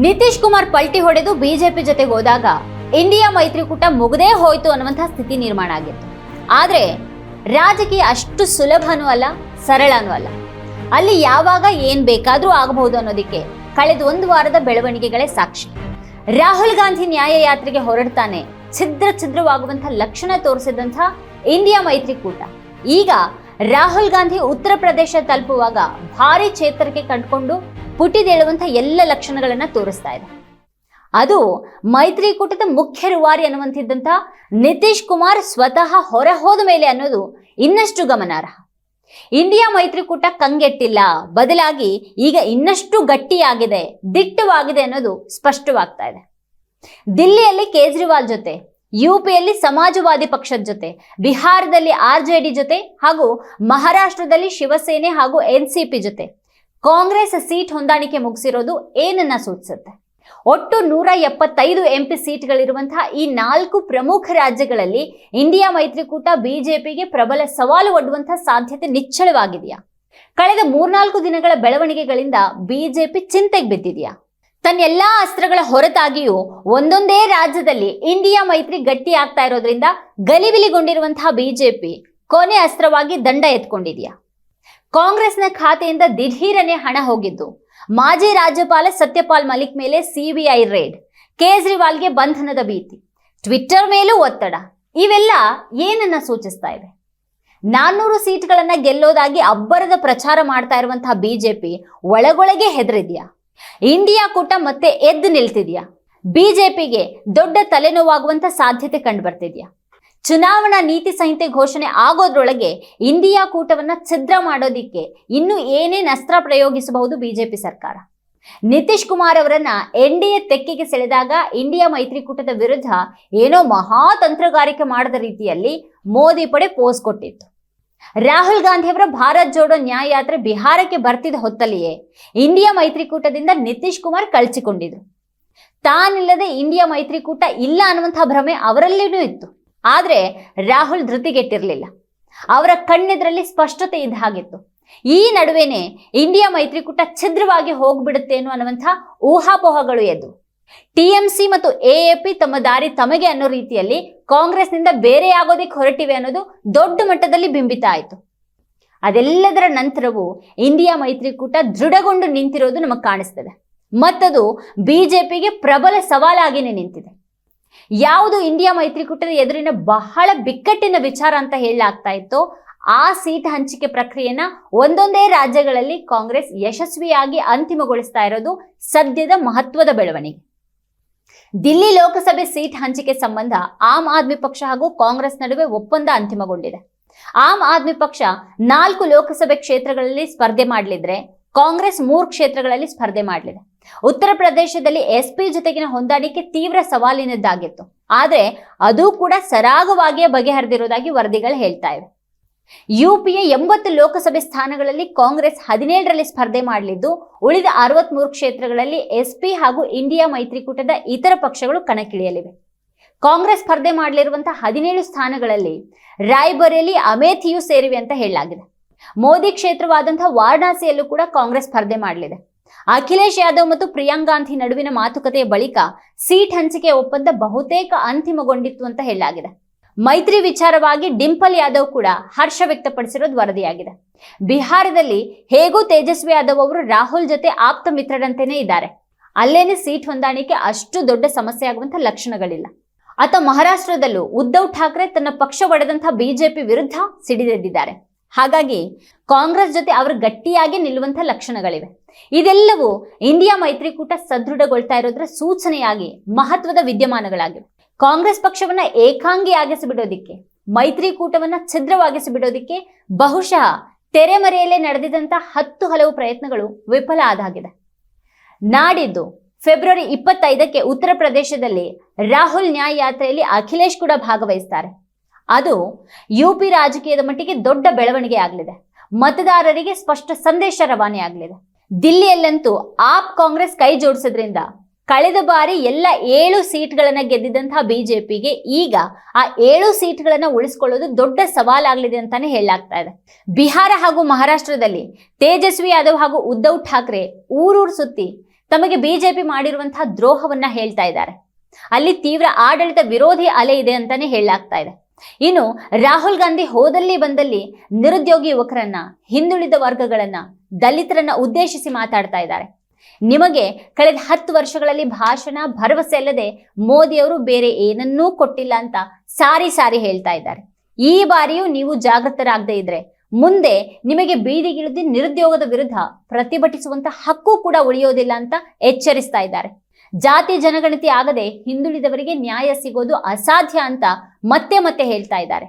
ನಿತೀಶ್ ಕುಮಾರ್ ಪಲ್ಟಿ ಹೊಡೆದು ಬಿಜೆಪಿ ಜೊತೆಗೆ ಹೋದಾಗ ಇಂಡಿಯಾ ಮೈತ್ರಿಕೂಟ ಮುಗದೇ ಹೋಯ್ತು ಅನ್ನುವಂತಹ ಸ್ಥಿತಿ ನಿರ್ಮಾಣ ಆಗಿತ್ತು. ಆದರೆ ರಾಜಕೀಯ ಅಷ್ಟು ಸುಲಭನೂ ಅಲ್ಲ, ಸರಳನೂ ಅಲ್ಲ. ಅಲ್ಲಿ ಯಾವಾಗ ಏನ್ ಬೇಕಾದ್ರೂ ಆಗಬಹುದು ಅನ್ನೋದಕ್ಕೆ ಕಳೆದ ಒಂದು ವಾರದ ಬೆಳವಣಿಗೆಗಳೇ ಸಾಕ್ಷಿ. ರಾಹುಲ್ ಗಾಂಧಿ ನ್ಯಾಯ ಯಾತ್ರೆಗೆ ಹೊರಡ್ತಾನೆ ಛಿದ್ರವಾಗುವಂತಹ ಲಕ್ಷಣ ತೋರಿಸಿದಂತಹ ಇಂಡಿಯಾ ಮೈತ್ರಿಕೂಟ ಈಗ ರಾಹುಲ್ ಗಾಂಧಿ ಉತ್ತರ ಪ್ರದೇಶ ತಲುಪುವಾಗ ಭಾರಿ ಚೇತರಿಕೆ ಕಂಡುಕೊಂಡು ಪುಟಿದೇಳುವಂತಹ ಎಲ್ಲ ಲಕ್ಷಣಗಳನ್ನ ತೋರಿಸ್ತಾ ಇದೆ. ಅದು ಮೈತ್ರಿಕೂಟದ ಮುಖ್ಯ ರೂವಾರಿ ಅನ್ನುವಂತಿದ್ದಂತ ನಿತೀಶ್ ಕುಮಾರ್ ಸ್ವತಃ ಹೊರ ಹೋದ ಮೇಲೆ ಅನ್ನೋದು ಇನ್ನಷ್ಟು ಗಮನಾರ್ಹ. ಇಂಡಿಯಾ ಮೈತ್ರಿಕೂಟ ಕಂಗೆಟ್ಟಿಲ್ಲ, ಬದಲಾಗಿ ಈಗ ಇನ್ನಷ್ಟು ಗಟ್ಟಿಯಾಗಿದೆ, ದಿಟ್ಟವಾಗಿದೆ ಅನ್ನೋದು ಸ್ಪಷ್ಟವಾಗ್ತಾ ಇದೆ. ದಿಲ್ಲಿಯಲ್ಲಿ ಕೇಜ್ರಿವಾಲ್ ಜೊತೆ, ಯುಪಿಯಲ್ಲಿ ಸಮಾಜವಾದಿ ಪಕ್ಷದ ಜೊತೆ, ಬಿಹಾರದಲ್ಲಿ RJD ಜೊತೆ ಹಾಗೂ ಮಹಾರಾಷ್ಟ್ರದಲ್ಲಿ ಶಿವಸೇನೆ ಹಾಗೂ NCP ಜೊತೆ ಕಾಂಗ್ರೆಸ್ ಸೀಟ್ ಹೊಂದಾಣಿಕೆ ಮುಗಿಸಿರೋದು ಏನನ್ನ ಸೂಚಿಸುತ್ತೆ? ಒಟ್ಟು 175 MP ಸೀಟ್ಗಳಿರುವಂತಹ ಈ 4 ಪ್ರಮುಖ ರಾಜ್ಯಗಳಲ್ಲಿ ಇಂಡಿಯಾ ಮೈತ್ರಿಕೂಟ ಬಿಜೆಪಿಗೆ ಪ್ರಬಲ ಸವಾಲು ಒಡ್ಡುವಂತಹ ಸಾಧ್ಯತೆ ನಿಚ್ಚಳವಾಗಿದೆಯಾ? ಕಳೆದ 3-4 ದಿನಗಳ ಬೆಳವಣಿಗೆಗಳಿಂದ ಬಿಜೆಪಿ ಚಿಂತೆಗೆ ಬಿದ್ದಿದೆಯಾ? ತನ್ನ ಎಲ್ಲಾ ಅಸ್ತ್ರಗಳ ಹೊರತಾಗಿಯೂ ಒಂದೊಂದೇ ರಾಜ್ಯದಲ್ಲಿ ಇಂಡಿಯಾ ಮೈತ್ರಿ ಗಟ್ಟಿ ಆಗ್ತಾ ಇರೋದ್ರಿಂದ ಗಲಿಬಿಲಿಗೊಂಡಿರುವಂತಹ ಬಿಜೆಪಿ ಕೊನೆ ಅಸ್ತ್ರವಾಗಿ ದಂಡ ಎತ್ಕೊಂಡಿದೆಯಾ? ಕಾಂಗ್ರೆಸ್ನ ಖಾತೆಯಿಂದ ದಿಢೀರನೆ ಹಣ ಹೋಗಿದ್ದು, ಮಾಜಿ ರಾಜ್ಯಪಾಲ ಸತ್ಯಪಾಲ್ ಮಲಿಕ್ ಮೇಲೆ CBI ರೇಡ್, ಕೇಜ್ರಿವಾಲ್ಗೆ ಬಂಧನದ ಭೀತಿ, ಟ್ವಿಟ್ಟರ್ ಮೇಲೂ ಒತ್ತಡ, ಇವೆಲ್ಲ ಏನನ್ನ ಸೂಚಿಸ್ತಾ ಇದೆ? 400 ಸೀಟ್ಗಳನ್ನ ಗೆಲ್ಲೋದಾಗಿ ಅಬ್ಬರದ ಪ್ರಚಾರ ಮಾಡ್ತಾ ಇರುವಂತಹ ಬಿಜೆಪಿ ಒಳಗೊಳಗೆ ಹೆದರಿದ್ಯಾ? ಇಂಡಿಯಾ ಕೂಟ ಮತ್ತೆ ಎದ್ದು ನಿಲ್ತಿದ್ಯಾ? ಬಿಜೆಪಿಗೆ ದೊಡ್ಡ ತಲೆನೋವಾಗುವಂತ ಸಾಧ್ಯತೆ ಕಂಡು ಬರ್ತಿದ್ಯಾ? ಚುನಾವಣಾ ನೀತಿ ಸಂಹಿತೆ ಘೋಷಣೆ ಆಗೋದ್ರೊಳಗೆ ಇಂಡಿಯಾ ಕೂಟವನ್ನ ಛಿದ್ರ ಮಾಡೋದಿಕ್ಕೆ ಇನ್ನು ಏನೇನ್ ಅಸ್ತ್ರ ಪ್ರಯೋಗಿಸಬಹುದು ಬಿಜೆಪಿ ಸರ್ಕಾರ? ನಿತೀಶ್ ಕುಮಾರ್ ಅವರನ್ನ NDA ತೆಕ್ಕೆಗೆ ಸೆಳೆದಾಗ ಇಂಡಿಯಾ ಮೈತ್ರಿಕೂಟದ ವಿರುದ್ಧ ಏನೋ ಮಹಾ ತಂತ್ರಗಾರಿಕೆ ಮಾಡದ ರೀತಿಯಲ್ಲಿ ಮೋದಿ ಪಡೆ ಪೋಸ್ ಕೊಟ್ಟಿತ್ತು. ರಾಹುಲ್ ಗಾಂಧಿ ಅವರ ಭಾರತ್ ಜೋಡೋ ನ್ಯಾಯ ಯಾತ್ರೆ ಬಿಹಾರಕ್ಕೆ ಬರ್ತಿದ್ದ ಹೊತ್ತಲ್ಲಿಯೇ ಇಂಡಿಯಾ ಮೈತ್ರಿಕೂಟದಿಂದ ನಿತೀಶ್ ಕುಮಾರ್ ಕಳಚಿಕೊಂಡಿದ್ರು. ತಾನಿಲ್ಲದೆ ಇಂಡಿಯಾ ಮೈತ್ರಿಕೂಟ ಇಲ್ಲ ಅನ್ನುವಂತಹ ಭ್ರಮೆ ಅವರಲ್ಲಿನೂ ಇತ್ತು. ಆದ್ರೆ ರಾಹುಲ್ ಧೃತಿಗೆಟ್ಟಿರ್ಲಿಲ್ಲ. ಅವರ ಕಣ್ಣೆದ್ರಲ್ಲಿ ಸ್ಪಷ್ಟತೆ ಇದ್ದ ಹಾಗಿತ್ತು. ಈ ನಡುವೆನೆ ಇಂಡಿಯಾ ಮೈತ್ರಿಕೂಟ ಛಿದ್ರವಾಗಿ ಹೋಗ್ಬಿಡುತ್ತೇನೋ ಅನ್ನುವಂತಹ ಊಹಾಪೋಹಗಳು ಎದ್ದು TMC ಮತ್ತು AAP ತಮ್ಮ ದಾರಿ ತಮಗೆ ಅನ್ನೋ ರೀತಿಯಲ್ಲಿ ಕಾಂಗ್ರೆಸ್ನಿಂದ ಬೇರೆಯಾಗೋದಿಕ್ಕೆ ಹೊರಟಿವೆ ಅನ್ನೋದು ದೊಡ್ಡ ಮಟ್ಟದಲ್ಲಿ ಬಿಂಬಿತ ಆಯಿತು. ಅದೆಲ್ಲದರ ನಂತರವೂ ಇಂಡಿಯಾ ಮೈತ್ರಿಕೂಟ ದೃಢಗೊಂಡು ನಿಂತಿರೋದು ನಮಗೆ ಕಾಣಿಸ್ತದೆ. ಮತ್ತದು ಬಿಜೆಪಿಗೆ ಪ್ರಬಲ ಸವಾಲಾಗಿನೇ ನಿಂತಿದೆ. ಯಾವುದು ಇಂಡಿಯಾ ಮೈತ್ರಿಕೂಟದ ಎದುರಿನ ಬಹಳ ಬಿಕ್ಕಟ್ಟಿನ ವಿಚಾರ ಅಂತ ಹೇಳಲಾಗ್ತಾ ಇತ್ತೋ ಆ ಸೀಟ್ ಹಂಚಿಕೆ ಪ್ರಕ್ರಿಯೆನ ಒಂದೊಂದೇ ರಾಜ್ಯಗಳಲ್ಲಿ ಕಾಂಗ್ರೆಸ್ ಯಶಸ್ವಿಯಾಗಿ ಅಂತಿಮಗೊಳಿಸ್ತಾ ಇರೋದು ಸದ್ಯದ ಮಹತ್ವದ ಬೆಳವಣಿಗೆ. ದಿಲ್ಲಿ ಲೋಕಸಭೆ ಸೀಟ್ ಹಂಚಿಕೆ ಸಂಬಂಧ ಆಮ್ ಆದ್ಮಿ ಪಕ್ಷ ಹಾಗೂ ಕಾಂಗ್ರೆಸ್ ನಡುವೆ ಒಪ್ಪಂದ ಅಂತಿಮಗೊಂಡಿದೆ. ಆಮ್ ಆದ್ಮಿ ಪಕ್ಷ 4 ಲೋಕಸಭೆ ಕ್ಷೇತ್ರಗಳಲ್ಲಿ ಸ್ಪರ್ಧೆ ಮಾಡಲಿದ್ರೆ ಕಾಂಗ್ರೆಸ್ 3 ಕ್ಷೇತ್ರಗಳಲ್ಲಿ ಸ್ಪರ್ಧೆ ಮಾಡಲಿದೆ. ಉತ್ತರ ಪ್ರದೇಶದಲ್ಲಿ SP ಜೊತೆಗಿನ ಹೊಂದಾಣಿಕೆ ತೀವ್ರ ಸವಾಲಿನದ್ದಾಗಿತ್ತು. ಆದ್ರೆ ಅದು ಕೂಡ ಸರಾಗವಾಗಿಯೇ ಬಗೆಹರಿದಿರೋದಾಗಿ ವರದಿಗಳು ಹೇಳ್ತಾ ಇವೆ. UPಯ 80 ಲೋಕಸಭೆ ಸ್ಥಾನಗಳಲ್ಲಿ ಕಾಂಗ್ರೆಸ್ 17ರಲ್ಲಿ ಸ್ಪರ್ಧೆ ಮಾಡಲಿದ್ದು, ಉಳಿದ 63 ಕ್ಷೇತ್ರಗಳಲ್ಲಿ SP ಹಾಗೂ ಇಂಡಿಯಾ ಮೈತ್ರಿಕೂಟದ ಇತರ ಪಕ್ಷಗಳು ಕಣಕ್ಕಿಳಿಯಲಿವೆ. ಕಾಂಗ್ರೆಸ್ ಸ್ಪರ್ಧೆ ಮಾಡಲಿರುವಂತಹ 17 ಸ್ಥಾನಗಳಲ್ಲಿ ರಾಯ್ಬರೇಲಿ, ಅಮೇಥಿಯೂ ಸೇರಿವೆ ಅಂತ ಹೇಳಲಾಗಿದೆ. ಮೋದಿ ಕ್ಷೇತ್ರವಾದಂತಹ ವಾರಣಾಸಿಯಲ್ಲೂ ಕೂಡ ಕಾಂಗ್ರೆಸ್ ಸ್ಪರ್ಧೆ ಮಾಡಲಿದೆ. ಅಖಿಲೇಶ್ ಯಾದವ್ ಮತ್ತು ಪ್ರಿಯಾಂಕ್ ಗಾಂಧಿ ನಡುವಿನ ಮಾತುಕತೆಯ ಬಳಿಕ ಸೀಟ್ ಹಂಚಿಕೆ ಒಪ್ಪಂದ ಬಹುತೇಕ ಅಂತಿಮಗೊಂಡಿತ್ತು ಅಂತ ಹೇಳಲಾಗಿದೆ. ಮೈತ್ರಿ ವಿಚಾರವಾಗಿ ಡಿಂಪಲ್ ಯಾದವ್ ಕೂಡ ಹರ್ಷ ವ್ಯಕ್ತಪಡಿಸಿರೋದು ವರದಿಯಾಗಿದೆ. ಬಿಹಾರದಲ್ಲಿ ಹೇಗೂ ತೇಜಸ್ವಿ ಯಾದವ್ ಅವರು ರಾಹುಲ್ ಜೊತೆ ಆಪ್ತ ಮಿತ್ರರಂತೆಯೇ ಇದ್ದಾರೆ. ಅಲ್ಲೇನೆ ಸೀಟ್ ಹೊಂದಾಣಿಕೆ ಅಷ್ಟು ದೊಡ್ಡ ಸಮಸ್ಯೆ ಆಗುವಂತಹ ಲಕ್ಷಣಗಳಿಲ್ಲ. ಆತ ಮಹಾರಾಷ್ಟ್ರದಲ್ಲೂ ಉದ್ಧವ್ ಠಾಕ್ರೆ ತನ್ನ ಪಕ್ಷ ಒಡೆದಂತಹ ಬಿಜೆಪಿ ವಿರುದ್ಧ ಸಿಡಿದೆದ್ದಿದ್ದಾರೆ. ಹಾಗಾಗಿ ಕಾಂಗ್ರೆಸ್ ಜೊತೆ ಅವರು ಗಟ್ಟಿಯಾಗಿ ನಿಲ್ಲುವಂತಹ ಲಕ್ಷಣಗಳಿವೆ. ಇದೆಲ್ಲವೂ ಇಂಡಿಯಾ ಮೈತ್ರಿಕೂಟ ಸದೃಢಗೊಳ್ತಾ ಇರೋದ್ರ ಸೂಚನೆಯಾಗಿ ಮಹತ್ವದ ವಿದ್ಯಮಾನಗಳಾಗಿವೆ. ಕಾಂಗ್ರೆಸ್ ಪಕ್ಷವನ್ನ ಏಕಾಂಗಿಯಾಗಿಸಿಬಿಡೋದಿಕ್ಕೆ, ಮೈತ್ರಿಕೂಟವನ್ನ ಛಿದ್ರವಾಗಿಸಿ ಬಿಡೋದಿಕ್ಕೆ ಬಹುಶಃ ತೆರೆಮರೆಯಲ್ಲೇ ನಡೆದಿದ್ದಂತಹ 10 ಹಲವು ಪ್ರಯತ್ನಗಳು ವಿಫಲ ಆದಾಗಿದೆ. ನಾಡಿದ್ದು ಫೆಬ್ರವರಿ 25ಕ್ಕೆ ಉತ್ತರ ಪ್ರದೇಶದಲ್ಲಿ ರಾಹುಲ್ ನ್ಯಾಯ ಯಾತ್ರೆಯಲ್ಲಿ ಅಖಿಲೇಶ್ ಕೂಡ ಭಾಗವಹಿಸ್ತಾರೆ. ಅದು UP ರಾಜಕೀಯದ ಮಟ್ಟಿಗೆ ದೊಡ್ಡ ಬೆಳವಣಿಗೆ ಆಗಲಿದೆ. ಮತದಾರರಿಗೆ ಸ್ಪಷ್ಟ ಸಂದೇಶ ರವಾನೆ ಆಗಲಿದೆ. ದಿಲ್ಲಿಯಲ್ಲಂತೂ ಆಪ್ ಕಾಂಗ್ರೆಸ್ ಕೈ ಜೋಡಿಸೋದ್ರಿಂದ ಕಳೆದ ಬಾರಿ ಎಲ್ಲ 7 ಸೀಟ್ಗಳನ್ನ ಗೆದ್ದಿದ್ದಂತಹ ಬಿಜೆಪಿಗೆ ಈಗ ಆ 7 ಸೀಟ್ಗಳನ್ನ ಉಳಿಸಿಕೊಳ್ಳೋದು ದೊಡ್ಡ ಸವಾಲಾಗಲಿದೆ ಅಂತಾನೆ ಹೇಳಲಾಗ್ತಾ ಇದೆ. ಬಿಹಾರ ಹಾಗೂ ಮಹಾರಾಷ್ಟ್ರದಲ್ಲಿ ತೇಜಸ್ವಿ ಯಾದವ್ ಹಾಗೂ ಉದ್ಧವ್ ಠಾಕ್ರೆ ಊರೂರು ಸುತ್ತಿ ತಮಗೆ ಬಿಜೆಪಿ ಮಾಡಿರುವಂತಹ ದ್ರೋಹವನ್ನ ಹೇಳ್ತಾ ಇದ್ದಾರೆ. ಅಲ್ಲಿ ತೀವ್ರ ಆಡಳಿತ ವಿರೋಧಿ ಅಲೆ ಇದೆ ಅಂತಾನೆ ಹೇಳಲಾಗ್ತಾ ಇದೆ. ಇನ್ನು ರಾಹುಲ್ ಗಾಂಧಿ ಹೋದಲ್ಲಿ ಬಂದಲ್ಲಿ ನಿರುದ್ಯೋಗಿ ಯುವಕರನ್ನ, ಹಿಂದುಳಿದ ವರ್ಗಗಳನ್ನ, ದಲಿತರನ್ನ ಉದ್ದೇಶಿಸಿ ಮಾತಾಡ್ತಾ ಇದ್ದಾರೆ. ನಿಮಗೆ ಕಳೆದ 10 ವರ್ಷಗಳಲ್ಲಿ ಭಾಷಣ, ಭರವಸೆ ಅಲ್ಲದೆ ಮೋದಿಯವರು ಬೇರೆ ಏನನ್ನೂ ಕೊಟ್ಟಿಲ್ಲ ಅಂತ ಸಾರಿ ಹೇಳ್ತಾ ಇದ್ದಾರೆ. ಈ ಬಾರಿಯೂ ನೀವು ಜಾಗೃತರಾಗದೇ ಇದ್ರೆ ಮುಂದೆ ನಿಮಗೆ ಬೀದಿಗಿಳಿದು ನಿರುದ್ಯೋಗದ ವಿರುದ್ಧ ಪ್ರತಿಭಟಿಸುವಂತ ಹಕ್ಕು ಕೂಡ ಉಳಿಯೋದಿಲ್ಲ ಅಂತ ಎಚ್ಚರಿಸ್ತಾ ಇದ್ದಾರೆ. ಜಾತಿ ಜನಗಣತಿ ಆಗದೆ ಹಿಂದುಳಿದವರಿಗೆ ನ್ಯಾಯ ಸಿಗೋದು ಅಸಾಧ್ಯ ಅಂತ ಮತ್ತೆ ಹೇಳ್ತಾ ಇದ್ದಾರೆ.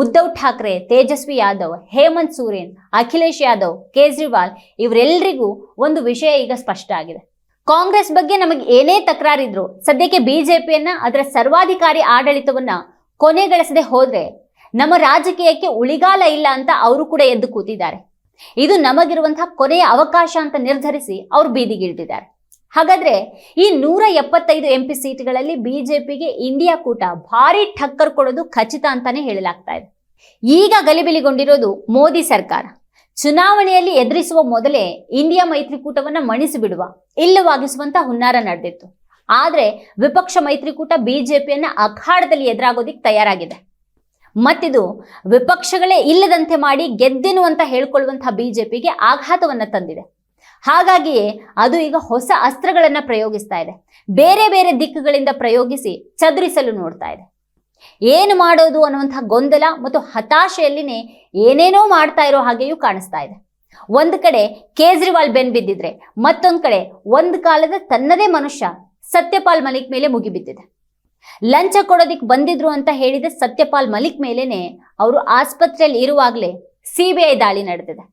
ಉದ್ಧವ್ ಠಾಕ್ರೆ, ತೇಜಸ್ವಿ ಯಾದವ್, ಹೇಮಂತ್ ಸೋರೆನ್, ಅಖಿಲೇಶ್ ಯಾದವ್, ಕೇಜ್ರಿವಾಲ್ ಇವರೆಲ್ಲರಿಗೂ ಒಂದು ವಿಷಯ ಈಗ ಸ್ಪಷ್ಟ ಆಗಿದೆ. ಕಾಂಗ್ರೆಸ್ ಬಗ್ಗೆ ನಮಗೆ ಏನೇ ತಕರಾರಿದ್ರು ಸದ್ಯಕ್ಕೆ ಬಿಜೆಪಿಯನ್ನ, ಅದರ ಸರ್ವಾಧಿಕಾರಿ ಆಡಳಿತವನ್ನ ಕೊನೆಗಳಿಸದೆ ಹೋದ್ರೆ ನಮ್ಮ ರಾಜಕೀಯಕ್ಕೆ ಉಳಿಗಾಲ ಇಲ್ಲ ಅಂತ ಅವರು ಕೂಡ ಎದ್ದು ಕೂತಿದ್ದಾರೆ. ಇದು ನಮಗಿರುವಂತಹ ಕೊನೆಯ ಅವಕಾಶ ಅಂತ ನಿರ್ಧರಿಸಿ ಅವರು ಬೀದಿಗಿಳಿದಿದ್ದಾರೆ. ಹಾಗಾದ್ರೆ ಈ 175 MP ಸೀಟ್ಗಳಲ್ಲಿ ಬಿಜೆಪಿಗೆ ಇಂಡಿಯಾ ಕೂಟ ಭಾರಿ ಠಕ್ಕರ್ ಕೊಡೋದು ಖಚಿತ ಅಂತಾನೆ ಹೇಳಲಾಗ್ತಾ ಇದೆ. ಈಗ ಗಲಿಬಿಲಿಗೊಂಡಿರೋದು ಮೋದಿ ಸರ್ಕಾರ. ಚುನಾವಣೆಯಲ್ಲಿ ಎದುರಿಸುವ ಮೊದಲೇ ಇಂಡಿಯಾ ಮೈತ್ರಿಕೂಟವನ್ನ ಮಣಿಸಿಬಿಡುವ, ಇಲ್ಲವಾಗಿಸುವಂತ ಹುನ್ನಾರ ನಡೆದಿತ್ತು. ಆದ್ರೆ ವಿಪಕ್ಷ ಮೈತ್ರಿಕೂಟ ಬಿಜೆಪಿಯನ್ನ ಅಖಾಡದಲ್ಲಿ ಎದುರಾಗೋದಿಕ್ ತಯಾರಾಗಿದೆ. ಮತ್ತಿದು ವಿಪಕ್ಷಗಳೇ ಇಲ್ಲದಂತೆ ಮಾಡಿ ಗೆದ್ದೆನು ಅಂತ ಹೇಳ್ಕೊಳ್ಳುವಂತಹ ಬಿಜೆಪಿಗೆ ಆಘಾತವನ್ನ ತಂದಿದೆ. ಹಾಗಾಗಿಯೇ ಅದು ಈಗ ಹೊಸ ಅಸ್ತ್ರಗಳನ್ನ ಪ್ರಯೋಗಿಸ್ತಾ ಇದೆ. ಬೇರೆ ದಿಕ್ಕುಗಳಿಂದ ಪ್ರಯೋಗಿಸಿ ಚದುರಿಸಲು ನೋಡ್ತಾ ಇದೆ. ಏನು ಮಾಡೋದು ಅನ್ನುವಂತಹ ಗೊಂದಲ ಮತ್ತು ಹತಾಶೆಯಲ್ಲಿನೇ ಏನೇನೋ ಮಾಡ್ತಾ ಇರೋ ಹಾಗೆಯೂ ಕಾಣಿಸ್ತಾ ಇದೆ. ಒಂದ್ ಕಡೆ ಕೇಜ್ರಿವಾಲ್ ಬೆನ್ ಬಿದ್ದಿದ್ರೆ, ಮತ್ತೊಂದ್ ಕಡೆ ಒಂದು ಕಾಲದ ತನ್ನದೇ ಮನುಷ್ಯ ಸತ್ಯಪಾಲ್ ಮಲಿಕ್ ಮೇಲೆ ಮುಗಿಬಿದ್ದಿದೆ. ಲಂಚ ಕೊಡೋದಿಕ್ ಬಂದಿದ್ರು ಅಂತ ಹೇಳಿದ ಸತ್ಯಪಾಲ್ ಮಲಿಕ್ ಮೇಲೇನೆ ಅವರು ಆಸ್ಪತ್ರೆಯಲ್ಲಿ ಇರುವಾಗಲೇ ಸಿಬಿಐ ದಾಳಿ ನಡೆದಿದೆ.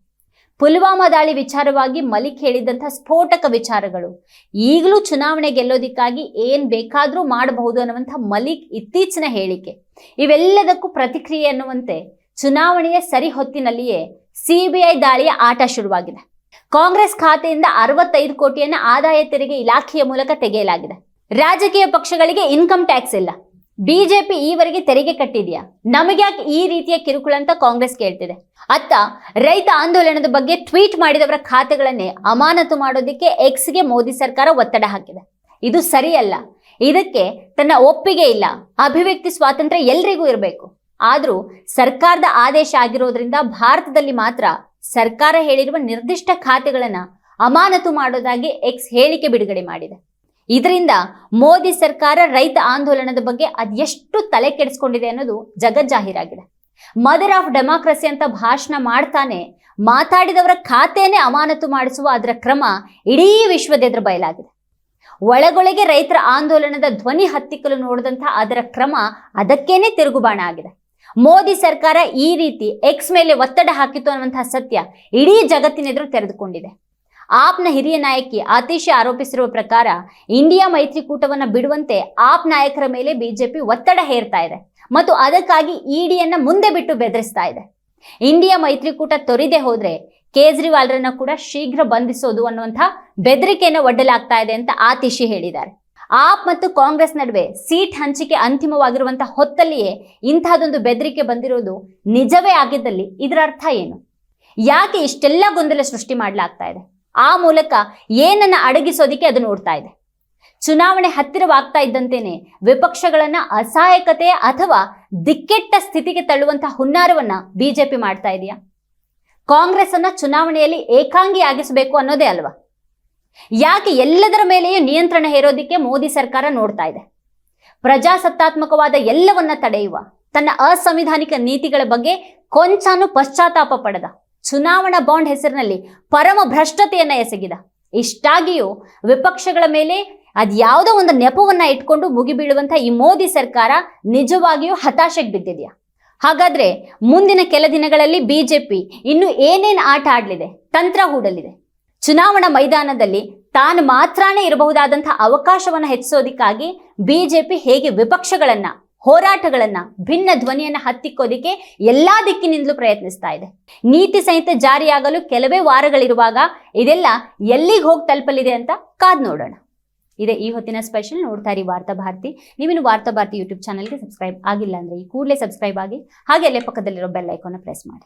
ಪುಲ್ವಾಮಾ ದಾಳಿ ವಿಚಾರವಾಗಿ ಮಲಿಕ್ ಹೇಳಿದಂಥ ಸ್ಫೋಟಕ ವಿಚಾರಗಳು, ಈಗಲೂ ಚುನಾವಣೆ ಗೆಲ್ಲೋದಿಕ್ಕಾಗಿ ಏನ್ ಬೇಕಾದ್ರೂ ಮಾಡಬಹುದು ಅನ್ನುವಂಥ ಮಲಿಕ್ ಇತ್ತೀಚಿನ ಹೇಳಿಕೆ, ಇವೆಲ್ಲದಕ್ಕೂ ಪ್ರತಿಕ್ರಿಯೆ ಅನ್ನುವಂತೆ ಚುನಾವಣೆಯ ಸರಿ ಹೊತ್ತಿನಲ್ಲಿಯೇ ಸಿಬಿಐ ದಾಳಿಯ ಆಟ ಶುರುವಾಗಿದೆ. ಕಾಂಗ್ರೆಸ್ ಖಾತೆಯಿಂದ 65 ಕೋಟಿಯನ್ನ ಆದಾಯ ತೆರಿಗೆ ಇಲಾಖೆಯ ಮೂಲಕ ತೆಗೆಯಲಾಗಿದೆ. ರಾಜಕೀಯ ಪಕ್ಷಗಳಿಗೆ ಇನ್ಕಮ್ ಟ್ಯಾಕ್ಸ್ ಇಲ್ಲ. ಬಿಜೆಪಿ ಈವರೆಗೆ ತೆರಿಗೆ ಕಟ್ಟಿದ್ಯಾ, ನಮಗ್ಯಾಕೆ ಈ ರೀತಿಯ ಕಿರುಕುಳ ಅಂತ ಕಾಂಗ್ರೆಸ್ ಕೇಳ್ತಿದೆ. ಅತ್ತ ರೈತ ಆಂದೋಲನದ ಬಗ್ಗೆ ಟ್ವೀಟ್ ಮಾಡಿದವರ ಖಾತೆಗಳನ್ನೇ ಅಮಾನತು ಮಾಡೋದಕ್ಕೆ ಎಕ್ಸ್ಗೆ ಮೋದಿ ಸರ್ಕಾರ ಒತ್ತಡ ಹಾಕಿದೆ. ಇದು ಸರಿಯಲ್ಲ, ಇದಕ್ಕೆ ತನ್ನ ಒಪ್ಪಿಗೆ ಇಲ್ಲ. ಅಭಿವ್ಯಕ್ತಿ ಸ್ವಾತಂತ್ರ್ಯ ಎಲ್ರಿಗೂ ಇರಬೇಕು. ಆದ್ರೂ ಸರ್ಕಾರದ ಆದೇಶ ಆಗಿರೋದ್ರಿಂದ ಭಾರತದಲ್ಲಿ ಮಾತ್ರ ಸರ್ಕಾರ ಹೇಳಿರುವ ನಿರ್ದಿಷ್ಟ ಖಾತೆಗಳನ್ನ ಅಮಾನತು ಮಾಡೋದಾಗಿ ಎಕ್ಸ್ ಹೇಳಿಕೆ ಬಿಡುಗಡೆ ಮಾಡಿದೆ. ಇದರಿಂದ ಮೋದಿ ಸರ್ಕಾರ ರೈತ ಆಂದೋಲನದ ಬಗ್ಗೆ ಅದೆಷ್ಟು ತಲೆ ಕೆಡಿಸ್ಕೊಂಡಿದೆ ಅನ್ನೋದು ಜಗಜ್ಜಾಹೀರಾಗಿದೆ. ಮದರ್ ಆಫ್ ಡೆಮಾಕ್ರಸಿ ಅಂತ ಭಾಷಣ ಮಾಡ್ತಾನೆ ಮಾತಾಡಿದವರ ಖಾತೆಯನ್ನೇ ಅಮಾನತು ಮಾಡಿಸುವ ಅದರ ಕ್ರಮ ಇಡೀ ವಿಶ್ವದೆದುರು ಬಯಲಾಗಿದೆ. ಒಳಗೊಳಗೆ ರೈತರ ಆಂದೋಲನದ ಧ್ವನಿ ಹತ್ತಿಕ್ಕಲು ನೋಡಿದಂಥ ಅದರ ಕ್ರಮ ಅದಕ್ಕೇನೆ ತಿರುಗುಬಾಣ ಆಗಿದೆ. ಮೋದಿ ಸರ್ಕಾರ ಈ ರೀತಿ ಎಕ್ಸ್ ಮೇಲೆ ಒತ್ತಡ ಹಾಕಿತು ಅನ್ನುವಂತಹ ಸತ್ಯ ಇಡೀ ಜಗತ್ತಿನೆದುರು ತೆರೆದುಕೊಂಡಿದೆ. ಆಪ್ನ ಹಿರಿಯ ನಾಯಕಿ ಆತಿಶಿ ಆರೋಪಿಸಿರುವ ಪ್ರಕಾರ ಇಂಡಿಯಾ ಮೈತ್ರಿಕೂಟವನ್ನ ಬಿಡುವಂತೆ ಆಪ್ ನಾಯಕರ ಮೇಲೆ ಬಿಜೆಪಿ ಒತ್ತಡ ಹೇರ್ತಾ ಇದೆ ಮತ್ತು ಅದಕ್ಕಾಗಿ ಇಡಿಯನ್ನ ಮುಂದೆ ಬಿಟ್ಟು ಬೆದರಿಸ್ತಾ ಇದೆ. ಇಂಡಿಯಾ ಮೈತ್ರಿಕೂಟ ತೊರೆದೇ ಹೋದ್ರೆ ಕೇಜ್ರಿವಾಲ್ರನ್ನ ಕೂಡ ಶೀಘ್ರ ಬಂಧಿಸೋದು ಅನ್ನುವಂಥ ಬೆದರಿಕೆಯನ್ನು ಒಡ್ಡಲಾಗ್ತಾ ಇದೆ ಅಂತ ಆತಿಶಿ ಹೇಳಿದ್ದಾರೆ. ಆಪ್ ಮತ್ತು ಕಾಂಗ್ರೆಸ್ ನಡುವೆ ಸೀಟ್ ಹಂಚಿಕೆ ಅಂತಿಮವಾಗಿರುವಂತಹ ಹೊತ್ತಲ್ಲಿಯೇ ಇಂತಹದೊಂದು ಬೆದರಿಕೆ ಬಂದಿರೋದು ನಿಜವೇ ಆಗಿದ್ದಲ್ಲಿ ಇದರ ಅರ್ಥ ಏನು? ಯಾಕೆ ಇಷ್ಟೆಲ್ಲ ಗೊಂದಲ ಸೃಷ್ಟಿ ಮಾಡಲಾಗ್ತಾ ಇದೆ? ಆ ಮೂಲಕ ಏನನ್ನ ಅಡಗಿಸೋದಿಕ್ಕೆ ಅದು ನೋಡ್ತಾ ಇದೆ. ಚುನಾವಣೆ ಹತ್ತಿರವಾಗ್ತಾ ಇದ್ದಂತೆಯೇ ವಿಪಕ್ಷಗಳನ್ನ ಅಸಹಾಯಕತೆ ಅಥವಾ ದಿಕ್ಕೆಟ್ಟ ಸ್ಥಿತಿಗೆ ತಳ್ಳುವಂತಹ ಹುನ್ನಾರವನ್ನ ಬಿಜೆಪಿ ಮಾಡ್ತಾ ಇದೆಯಾ? ಕಾಂಗ್ರೆಸ್ ಅನ್ನ ಚುನಾವಣೆಯಲ್ಲಿ ಏಕಾಂಗಿ ಆಗಿಸಬೇಕು ಅನ್ನೋದೇ ಅಲ್ವಾ? ಯಾಕೆ ಎಲ್ಲದರ ಮೇಲೆಯೂ ನಿಯಂತ್ರಣ ಹೇರೋದಿಕ್ಕೆ ಮೋದಿ ಸರ್ಕಾರ ನೋಡ್ತಾ ಇದೆ? ಪ್ರಜಾಸತ್ತಾತ್ಮಕವಾದ ಎಲ್ಲವನ್ನ ತಡೆಯುವ ತನ್ನ ಅಸಂವಿಧಾನಿಕ ನೀತಿಗಳ ಬಗ್ಗೆ ಕೊಂಚಾನು ಪಶ್ಚಾತ್ತಾಪ ಪಡೆದ, ಚುನಾವಣಾ ಬಾಂಡ್ ಹೆಸರಿನಲ್ಲಿ ಪರಮ ಭ್ರಷ್ಟತೆಯನ್ನ ಎಸಗಿದ. ಇಷ್ಟಾಗಿಯೂ ವಿಪಕ್ಷಗಳ ಮೇಲೆ ಅದ್ಯಾವುದೋ ಒಂದು ನೆಪವನ್ನ ಇಟ್ಕೊಂಡು ಮುಗಿಬೀಳುವಂತ ಈ ಮೋದಿ ಸರ್ಕಾರ ನಿಜವಾಗಿಯೂ ಹತಾಶೆಗೆ ಬಿದ್ದಿದೆಯಾ? ಹಾಗಾದ್ರೆ ಮುಂದಿನ ಕೆಲ ದಿನಗಳಲ್ಲಿ ಬಿಜೆಪಿ ಇನ್ನು ಏನೇನು ಆಟ ಆಡಲಿದೆ, ತಂತ್ರ ಹೂಡಲಿದೆ? ಚುನಾವಣಾ ಮೈದಾನದಲ್ಲಿ ತಾನು ಮಾತ್ರನೇ ಇರಬಹುದಾದಂತಹ ಅವಕಾಶವನ್ನ ಹೆಚ್ಚಿಸೋದಿಕ್ಕಾಗಿ ಬಿಜೆಪಿ ಹೇಗೆ ವಿಪಕ್ಷಗಳನ್ನ, ಹೋರಾಟಗಳನ್ನ, ಭಿನ್ನ ಧ್ವನಿಯನ್ನ ಹತ್ತಿಕ್ಕೋದಿಕ್ಕೆ ಎಲ್ಲಾ ದಿಕ್ಕಿನಿಂದಲೂ ಪ್ರಯತ್ನಿಸ್ತಾ ಇದೆ. ನೀತಿ ಸಂಹಿತೆ ಜಾರಿಯಾಗಲು ಕೆಲವೇ ವಾರಗಳಿರುವಾಗ ಇದೆಲ್ಲ ಎಲ್ಲಿಗೆ ಹೋಗಿ ತಲುಪಲಿದೆ ಅಂತ ಕಾದ್ ನೋಡೋಣ. ಇದೇ ಈ ಹೊತ್ತಿನ ಸ್ಪೆಷಲ್. ನೋಡ್ತಾ ಇರಿ ವಾರ್ತಾ ಭಾರತಿ. ನೀವಿನ್ನು ವಾರ್ತಾ ಭಾರತಿ ಯೂಟ್ಯೂಬ್ ಚಾನಲ್ಗೆ ಸಬ್ಸ್ಕ್ರೈಬ್ ಆಗಿಲ್ಲ ಅಂದ್ರೆ ಈ ಕೂಡಲೇ ಸಬ್ಸ್ಕ್ರೈಬ್ ಆಗಿ, ಹಾಗೆ ಅಲ್ಲೇ ಪಕ್ಕದಲ್ಲಿರೋ ಬೆಲ್ ಐಕಾನ್ ಪ್ರೆಸ್ ಮಾಡಿ.